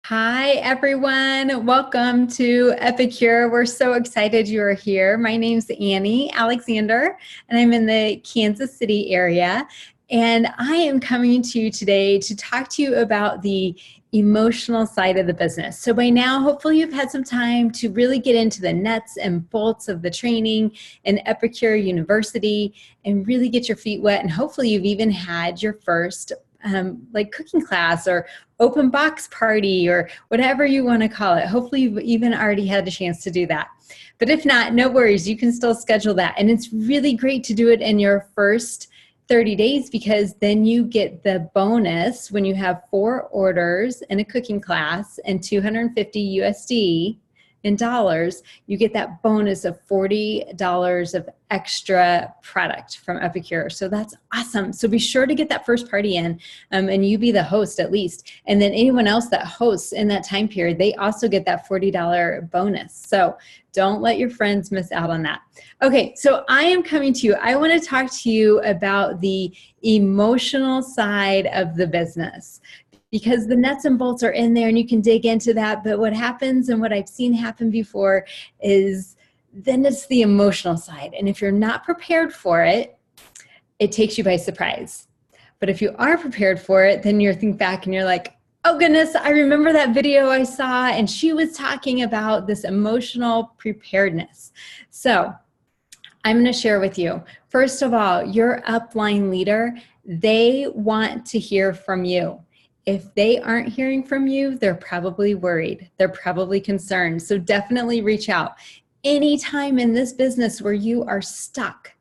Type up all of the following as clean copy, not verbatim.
Hi, everyone. Welcome to Epicure. We're so excited you are here. My name's Annie Alexander, and I'm in the Kansas City area. And I am coming to you today to talk to you about the emotional side of the business. So by now, hopefully you've had some time to really get into the nuts and bolts of the training in Epicure University and really get your feet wet. And hopefully you've even had your first like cooking class or open box party or whatever you want to call it. Hopefully you've even already had a chance to do that. But if not, no worries, you can still schedule that. And it's really great to do it in your first 30 days because then you get the bonus when you have 4 orders in a cooking class and 250 USD in dollars, you get that bonus of $40 of extra product from Epicure. So that's awesome. So be sure to get that first party in and you be the host at least. And then anyone else that hosts in that time period, they also get that $40 bonus. So don't let your friends miss out on that. Okay, so I am coming to you. I want to talk to you about the emotional side of the business, because the nuts and bolts are in there and you can dig into that. But what happens and what I've seen happen before is then it's the emotional side. And if you're not prepared for it, it takes you by surprise. But if you are prepared for it, then you think back and you're like, oh goodness, I remember that video I saw and she was talking about this emotional preparedness. So I'm going to share with you. First of all, your upline leader, they want to hear from you. If they aren't hearing from you, they're probably worried. They're probably concerned. So definitely reach out. Anytime in this business where you are stuck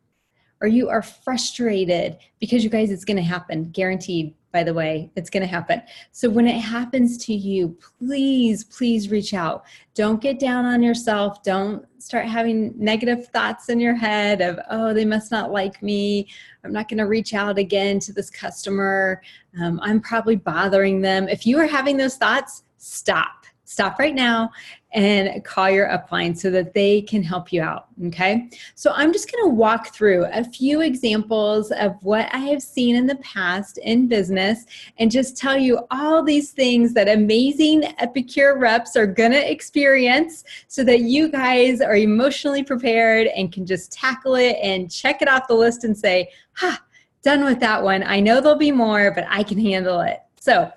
or you are frustrated, because you guys, it's going to happen, guaranteed. By the way, it's going to happen. So when it happens to you, please, please reach out. Don't get down on yourself. Don't start having negative thoughts in your head of, oh, they must not like me. I'm not going to reach out again to this customer. I'm probably bothering them. If you are having those thoughts, stop. Stop right now and call your upline so that they can help you out, okay? So I'm just gonna walk through a few examples of what I have seen in the past in business and just tell you all these things that amazing Epicure reps are gonna experience so that you guys are emotionally prepared and can just tackle it and check it off the list and say, ha, done with that one. I know there'll be more, but I can handle it. So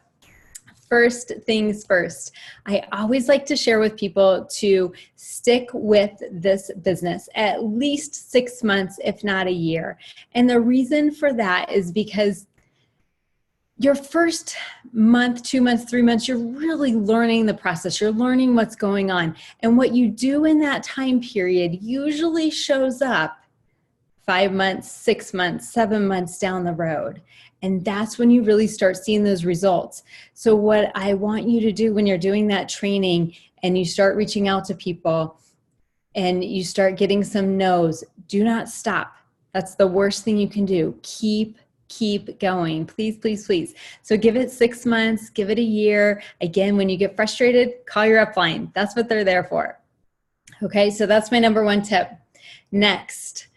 first things first, I always like to share with people to stick with this business at least 6 months, if not a year. And the reason for that is because your first month, 2 months, 3 months, you're really learning the process. You're learning what's going on. And what you do in that time period usually shows up 5 months, 6 months, 7 months down the road. And that's when you really start seeing those results. So what I want you to do when you're doing that training and you start reaching out to people and you start getting some no's, do not stop. That's the worst thing you can do. Keep going. Please, please, please. So give it 6 months, give it a year. Again, when you get frustrated, call your upline. That's what they're there for. Okay, so that's my number 1 tip. Next,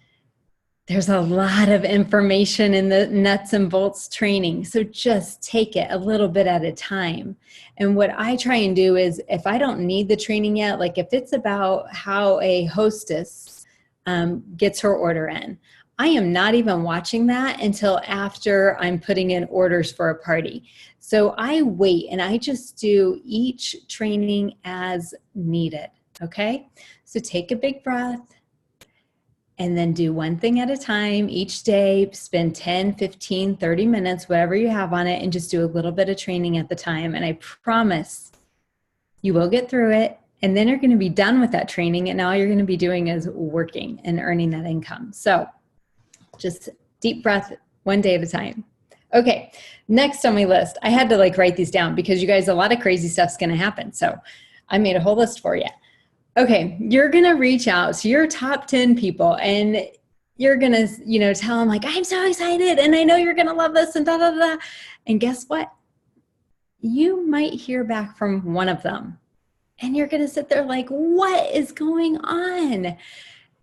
there's a lot of information in the nuts and bolts training, so just take it a little bit at a time. And what I try and do is, if I don't need the training yet, like if it's about how a hostess gets her order in, I am not even watching that until after I'm putting in orders for a party. So I wait and I just do each training as needed, okay? So take a big breath. And then do one thing at a time each day, spend 10, 15, 30 minutes, whatever you have on it, and just do a little bit of training at the time. And I promise you will get through it. And then you're going to be done with that training. And all you're going to be doing is working and earning that income. So just deep breath, one day at a time. Okay, next on my list, I had to write these down because you guys, a lot of crazy stuff's going to happen. So I made a whole list for you. Okay, you're going to reach out to your top 10 people and you're going to, tell them I'm so excited and I know you're going to love this and da, da, da. And guess what? You might hear back from one of them and you're going to sit there what is going on?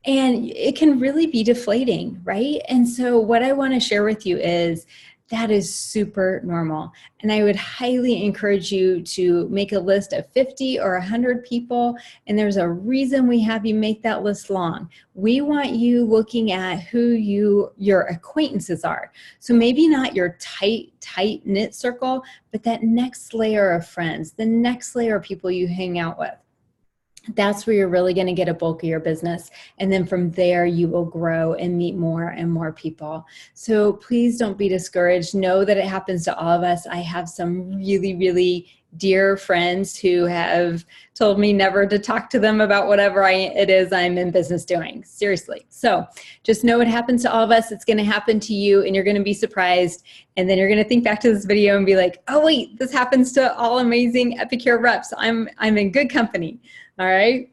And it can really be deflating, right? And so what I want to share with you is That is super normal. And I would highly encourage you to make a list of 50 or 100 people. And there's a reason we have you make that list long. We want you looking at who your acquaintances are. So maybe not your tight knit circle, but that next layer of friends, the next layer of people you hang out with. That's where you're really going to get a bulk of your business. And then from there, you will grow and meet more and more people. So please don't be discouraged. Know that it happens to all of us. I have some really, really dear friends who have told me never to talk to them about whatever it is I'm in business doing. Seriously. So just know it happens to all of us. It's going to happen to you and you're going to be surprised. And then you're going to think back to this video and be like, oh wait, this happens to all amazing Epicure reps. I'm in good company. All right.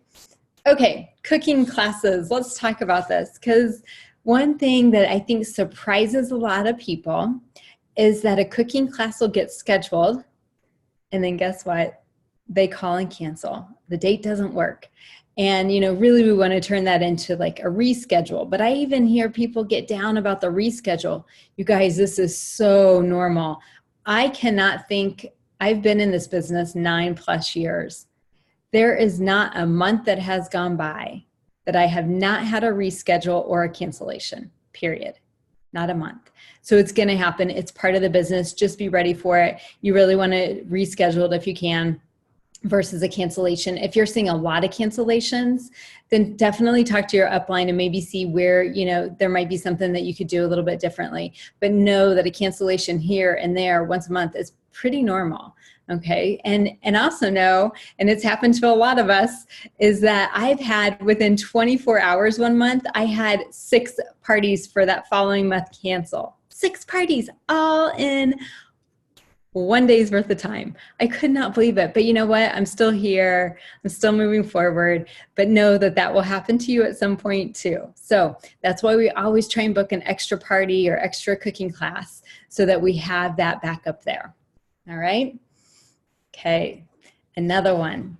Okay. Cooking classes. Let's talk about this, because one thing that I think surprises a lot of people is that a cooking class will get scheduled. And then guess what? They call and cancel. The date doesn't work. And, really we want to turn that into like a reschedule. But I even hear people get down about the reschedule. You guys, this is so normal. I cannot think, I've been in this business 9+ years. There is not a month that has gone by that I have not had a reschedule or a cancellation, period. Not a month. So it's going to happen. It's part of the business. Just be ready for it. You really want to reschedule it if you can versus a cancellation. If you're seeing a lot of cancellations, then definitely talk to your upline and maybe see where, there might be something that you could do a little bit differently. But know that a cancellation here and there once a month is pretty normal. Okay. And also know, and it's happened to a lot of us, is that I've had within 24 hours one month, I had 6 parties for that following month cancel. 6 parties all in one day's worth of time. I could not believe it. But you know what? I'm still here. I'm still moving forward. But know that that will happen to you at some point too. So that's why we always try and book an extra party or extra cooking class so that we have that backup there. All right. Okay, another one.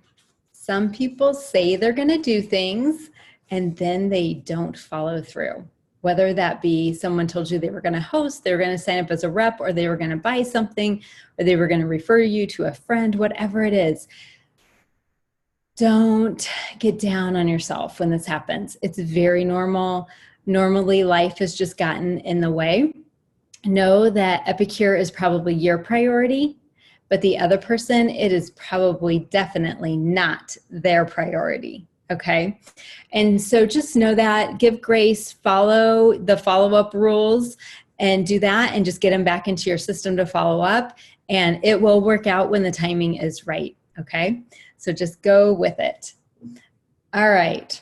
Some people say they're going to do things and then they don't follow through. Whether that be someone told you they were going to host, they were going to sign up as a rep, or they were going to buy something, or they were going to refer you to a friend, whatever it is. Don't get down on yourself when this happens. It's very normal. Normally, life has just gotten in the way. Know that Epicure is probably your priority. But the other person, it is probably definitely not their priority, okay? And so just know that, give grace, follow the follow-up rules, and do that, and just get them back into your system to follow up, and it will work out when the timing is right, okay? So just go with it. All right.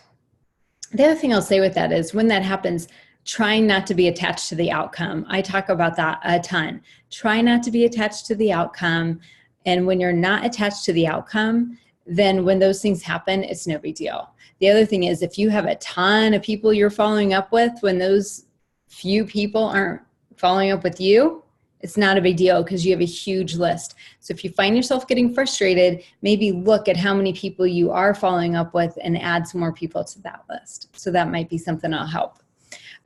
The other thing I'll say with that is when that happens, trying not to be attached to the outcome. I talk about that a ton. Try not to be attached to the outcome. And when you're not attached to the outcome, then when those things happen, it's no big deal. The other thing is if you have a ton of people you're following up with, when those few people aren't following up with you, it's not a big deal because you have a huge list. So if you find yourself getting frustrated, maybe look at how many people you are following up with and add some more people to that list. So that might be something that'll help.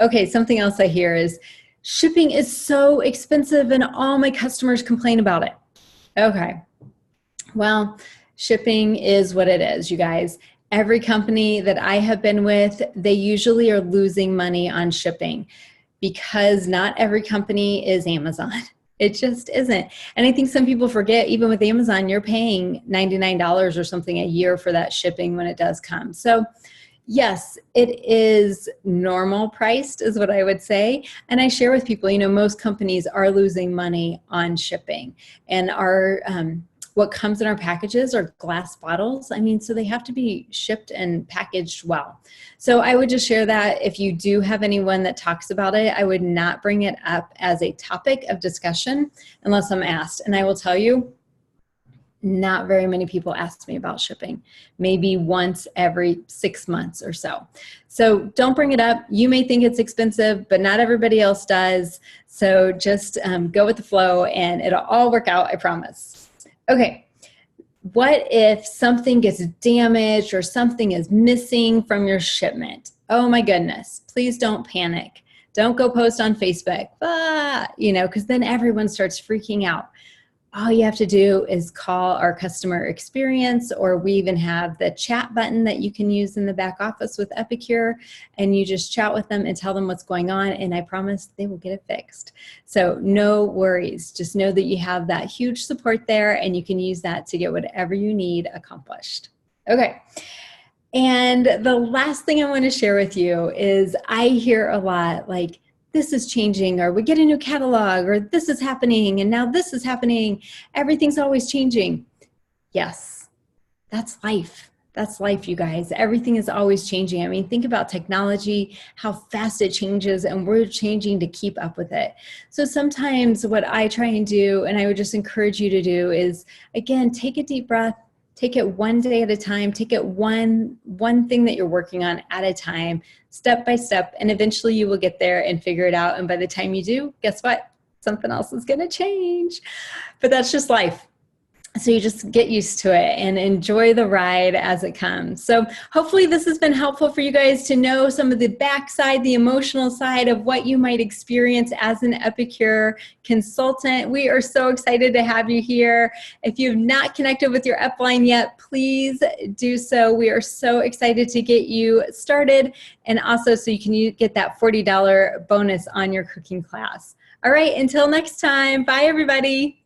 Okay, something else I hear is shipping is so expensive and all my customers complain about it. Okay, well, shipping is what it is, you guys. Every company that I have been with, they usually are losing money on shipping because not every company is Amazon. It just isn't. And I think some people forget, even with Amazon, you're paying $99 or something a year for that shipping when it does come. So yes, it is normal priced is what I would say. And I share with people, most companies are losing money on shipping. And what comes in our packages are glass bottles. So they have to be shipped and packaged well. So I would just share that if you do have anyone that talks about it, I would not bring it up as a topic of discussion unless I'm asked. And I will tell you, not very many people ask me about shipping, maybe once every 6 months or so. So don't bring it up. You may think it's expensive, but not everybody else does. So just go with the flow and it'll all work out, I promise. Okay, what if something gets damaged or something is missing from your shipment? Oh my goodness, please don't panic. Don't go post on Facebook, you know, because then everyone starts freaking out. All you have to do is call our customer experience, or we even have the chat button that you can use in the back office with Epicure, and you just chat with them and tell them what's going on, and I promise they will get it fixed. So no worries. Just know that you have that huge support there, and you can use that to get whatever you need accomplished. Okay. And the last thing I want to share with you is I hear a lot like, this is changing, or we get a new catalog, or this is happening, and now this is happening. Everything's always changing. Yes, that's life. That's life, you guys. Everything is always changing. I mean, think about technology, how fast it changes, and we're changing to keep up with it. So sometimes what I try and do, and I would just encourage you to do, is, again, take a deep breath. Take it one day at a time. Take it one thing that you're working on at a time, step by step, and eventually you will get there and figure it out. And by the time you do, guess what? Something else is going to change. But that's just life. So you just get used to it and enjoy the ride as it comes. So hopefully this has been helpful for you guys to know some of the backside, the emotional side of what you might experience as an Epicure consultant. We are so excited to have you here. If you've not connected with your upline yet, please do so. We are so excited to get you started, and also so you can get that $40 bonus on your cooking class. All right, until next time, bye everybody.